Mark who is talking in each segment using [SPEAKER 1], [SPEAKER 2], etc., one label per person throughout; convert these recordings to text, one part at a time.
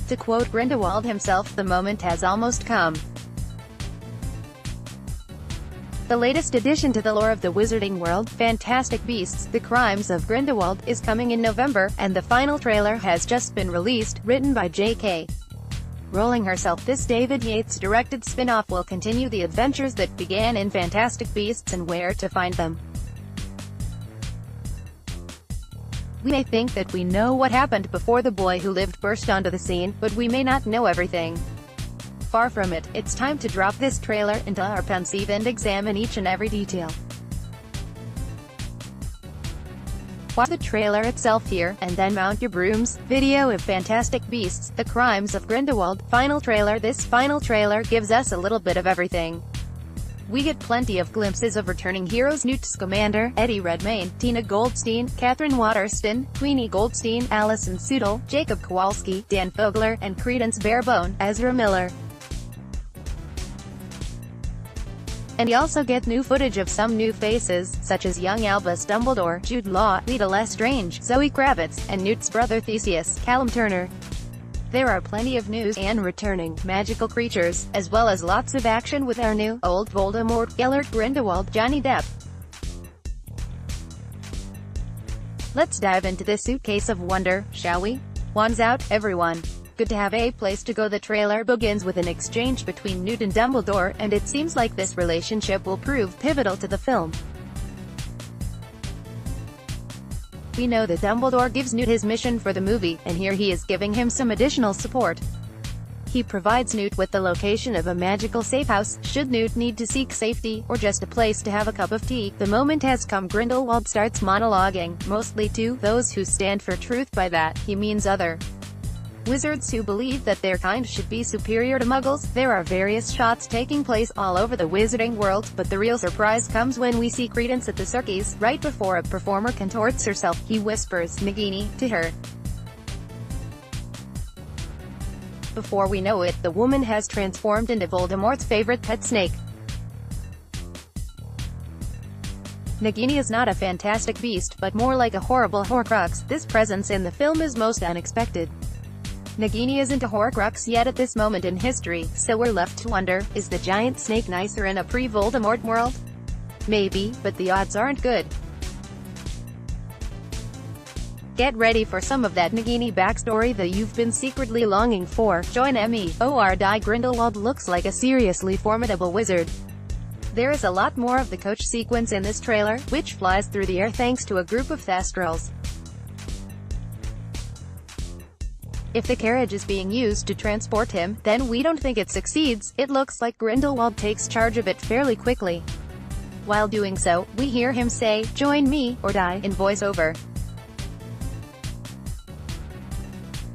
[SPEAKER 1] To quote Grindelwald himself, the moment has almost come. The latest addition to the lore of the Wizarding World, Fantastic Beasts: The Crimes of Grindelwald, is coming in November, and the final trailer has just been released, written by J.K. Rowling herself. This David Yates directed spin-off will continue the adventures that began in Fantastic Beasts and Where to Find Them. We may think that we know what happened before the boy who lived burst onto the scene, but we may not know everything. Far from it. It's time to drop this trailer into our pensieve and examine each and every detail. Watch the trailer itself here, and then mount your brooms. Video of Fantastic Beasts: The Crimes of Grindelwald. Final trailer. This final trailer gives us a little bit of everything. We get plenty of glimpses of returning heroes: Newt Scamander, Eddie Redmayne, Tina Goldstein, Catherine Waterston, Queenie Goldstein, Alison Sudol, Jacob Kowalski, Dan Fogler, and Credence Barebone, Ezra Miller. And we also get new footage of some new faces, such as young Albus Dumbledore, Jude Law, Lita Lestrange, Zoe Kravitz, and Newt's brother Theseus, Callum Turner. There are plenty of news and returning magical creatures, as well as lots of action with our new, old Voldemort, Gellert Grindelwald, Johnny Depp. Let's dive into this suitcase of wonder, shall we? Wands out, everyone. Good to have a place to go. The trailer begins with an exchange between Newt and Dumbledore, and it seems like this relationship will prove pivotal to the film. We know that Dumbledore gives Newt his mission for the movie, and here he is giving him some additional support. He provides Newt with the location of a magical safe house, should Newt need to seek safety, or just a place to have a cup of tea. The moment has come. Grindelwald starts monologuing, mostly to those who stand for truth. By that, he means other wizards who believe that their kind should be superior to muggles. There are various shots taking place all over the Wizarding World, but the real surprise comes when we see Credence at the circus. Right before a performer contorts herself, he whispers "Nagini" to her. Before we know it, the woman has transformed into Voldemort's favorite pet snake. Nagini is not a fantastic beast, but more like a horrible Horcrux. This presence in the film is most unexpected. Nagini isn't a Horcrux yet at this moment in history, so we're left to wonder, is the giant snake nicer in a pre-Voldemort world? Maybe, but the odds aren't good. Get ready for some of that Nagini backstory that you've been secretly longing for. Join me.or.die. Grindelwald looks like a seriously formidable wizard. There is a lot more of the coach sequence in this trailer, which flies through the air thanks to a group of Thestrals. If the carriage is being used to transport him, then we don't think it succeeds. It looks like Grindelwald takes charge of it fairly quickly. While doing so, we hear him say, "Join me, or die," in voiceover.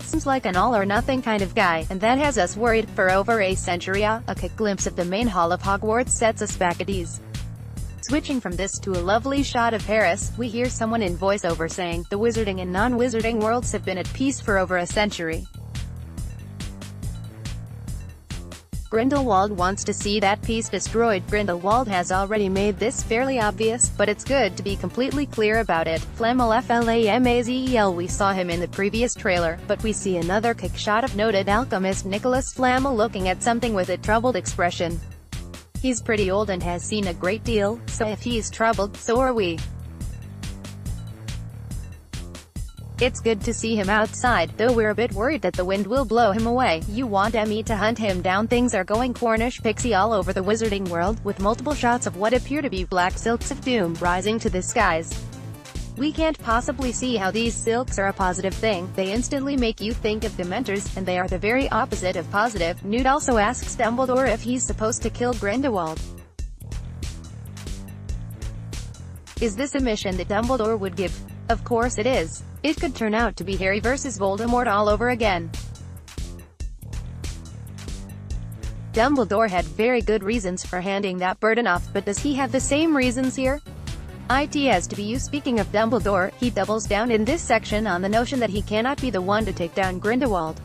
[SPEAKER 1] Seems like an all-or-nothing kind of guy, and that has us worried. For over a century, a quick glimpse of the main hall of Hogwarts sets us back at ease. Switching from this to a lovely shot of Paris, we hear someone in voiceover saying, "The wizarding and non-wizarding worlds have been at peace for over a century." Grindelwald wants to see that peace destroyed. Grindelwald has already made this fairly obvious, but it's good to be completely clear about it. Flamel. We saw him in the previous trailer, but we see another quick shot of noted alchemist Nicholas Flamel looking at something with a troubled expression. He's pretty old and has seen a great deal, so if he's troubled, so are we. It's good to see him outside, though we're a bit worried that the wind will blow him away. You want Emmy to hunt him down. Things are going Cornish pixie all over the Wizarding World, with multiple shots of what appear to be black silks of doom rising to the skies. We can't possibly see how these silks are a positive thing. They instantly make you think of Dementors, and they are the very opposite of positive. Newt also asks Dumbledore if he's supposed to kill Grindelwald. Is this a mission that Dumbledore would give? Of course it is. It could turn out to be Harry versus Voldemort all over again. Dumbledore had very good reasons for handing that burden off, but does he have the same reasons here? It has to be you. Speaking of Dumbledore, he doubles down in this section on the notion that he cannot be the one to take down Grindelwald.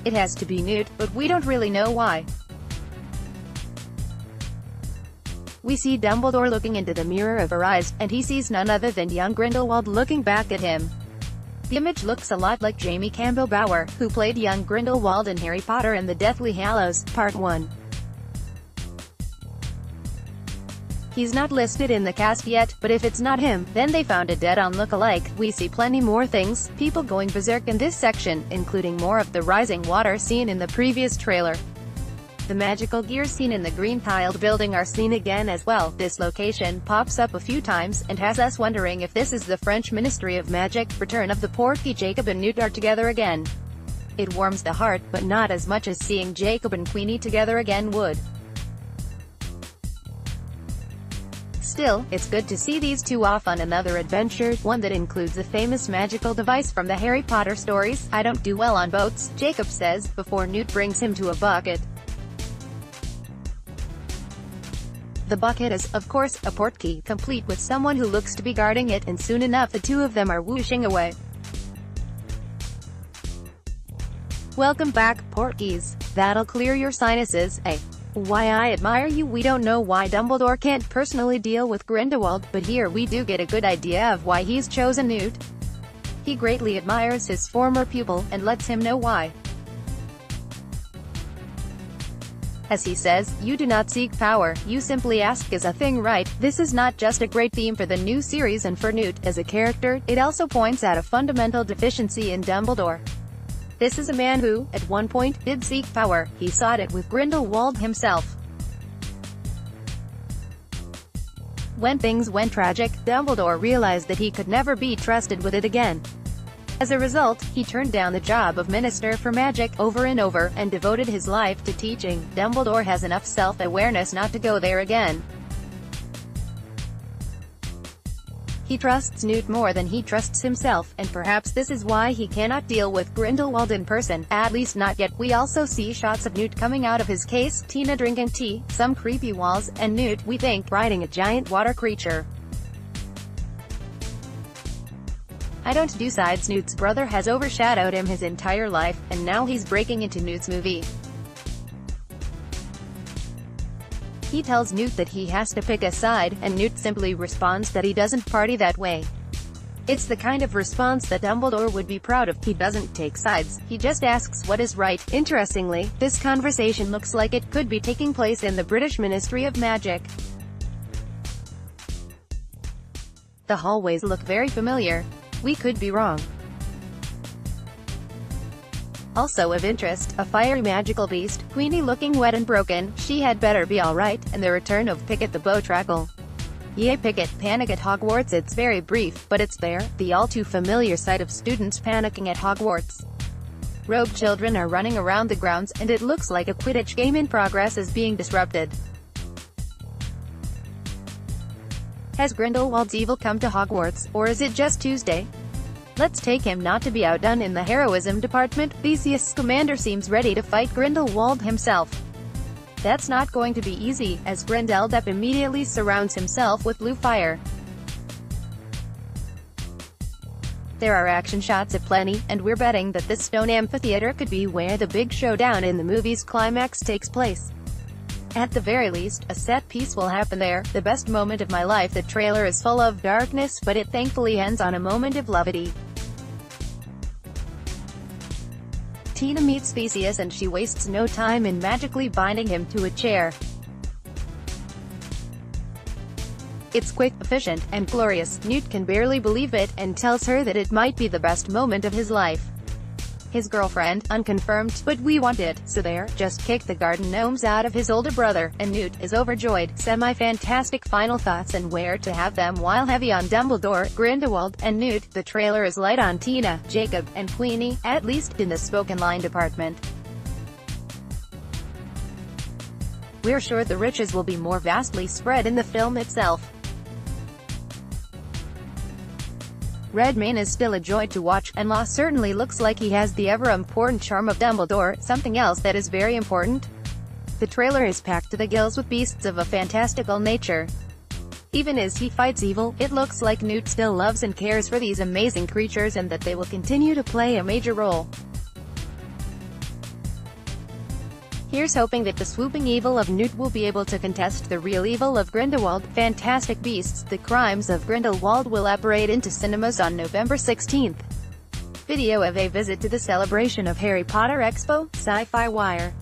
[SPEAKER 1] It has to be Newt, but we don't really know why. We see Dumbledore looking into the mirror of her eyes, and he sees none other than young Grindelwald looking back at him. The image looks a lot like Jamie Campbell Bower, who played young Grindelwald in Harry Potter and the Deathly Hallows, Part 1. He's not listed in the cast yet, but if it's not him, then they found a dead-on look-alike. We see plenty more things, people going berserk in this section, including more of the rising water seen in the previous trailer. The magical gears seen in the green-tiled building are seen again as well. This location pops up a few times, and has us wondering if this is the French Ministry of Magic. Return of the Portkey. Jacob and Newt are together again. It warms the heart, but not as much as seeing Jacob and Queenie together again would. Still, it's good to see these two off on another adventure, one that includes a famous magical device from the Harry Potter stories. I don't do well on boats, Jacob says, before Newt brings him to a bucket. The bucket is, of course, a portkey, complete with someone who looks to be guarding it, and soon enough the two of them are whooshing away. Welcome back, portkeys. That'll clear your sinuses, eh? Why I admire you. We don't know why Dumbledore can't personally deal with Grindelwald, but here we do get a good idea of why he's chosen Newt. He greatly admires his former pupil, and lets him know why. As he says, you do not seek power, you simply ask, is a thing right? This is not just a great theme for the new series and for Newt as a character, it also points out a fundamental deficiency in Dumbledore. This is a man who, at one point, did seek power. He sought it with Grindelwald himself. When things went tragic, Dumbledore realized that he could never be trusted with it again. As a result, he turned down the job of Minister for Magic over and over, and devoted his life to teaching. Dumbledore has enough self-awareness not to go there again. He trusts Newt more than he trusts himself, and perhaps this is why he cannot deal with Grindelwald in person, at least not yet. We also see shots of Newt coming out of his case, Tina drinking tea, some creepy walls, and Newt, we think, riding a giant water creature. I don't do sides. Newt's brother has overshadowed him his entire life, and now he's breaking into Newt's movie. He tells Newt that he has to pick a side, and Newt simply responds that he doesn't party that way. It's the kind of response that Dumbledore would be proud of. He doesn't take sides, he just asks what is right. Interestingly, this conversation looks like it could be taking place in the British Ministry of Magic. The hallways look very familiar. We could be wrong. Also of interest, a fiery magical beast, Queenie looking wet and broken, she had better be alright, and the return of Pickett the Bowtrackle. Yay Pickett, panic at Hogwarts. It's very brief, but it's there, the all too familiar sight of students panicking at Hogwarts. Robed children are running around the grounds, and it looks like a Quidditch game in progress is being disrupted. Has Grindelwald's evil come to Hogwarts, or is it just Tuesday? Let's take him not to be outdone in the heroism department. Theseus Scamander seems ready to fight Grindelwald himself. That's not going to be easy, as Grindelwald immediately surrounds himself with blue fire. There are action shots aplenty, and we're betting that this stone amphitheater could be where the big showdown in the movie's climax takes place. At the very least, a set piece will happen there. The best moment of my life. The trailer is full of darkness, but it thankfully ends on a moment of levity. Tina meets Theseus and she wastes no time in magically binding him to a chair. It's quick, efficient, and glorious. Newt can barely believe it, and tells her that it might be the best moment of his life. His girlfriend, unconfirmed, but we want it, so there, just kick the garden gnomes out of his older brother, and Newt is overjoyed. Semi-fantastic final thoughts and where to have them. While heavy on Dumbledore, Grindelwald, and Newt, the trailer is light on Tina, Jacob, and Queenie, at least in the spoken line department. We're sure the riches will be more vastly spread in the film itself. Redmayne is still a joy to watch, and Law certainly looks like he has the ever-important charm of Dumbledore. Something else that is very important? The trailer is packed to the gills with beasts of a fantastical nature. Even as he fights evil, it looks like Newt still loves and cares for these amazing creatures, and that they will continue to play a major role. Here's hoping that the swooping evil of Newt will be able to contest the real evil of Grindelwald. Fantastic Beasts: The Crimes of Grindelwald will apparate into cinemas on November 16th. Video of a visit to the celebration of Harry Potter Expo, Sci-Fi Wire.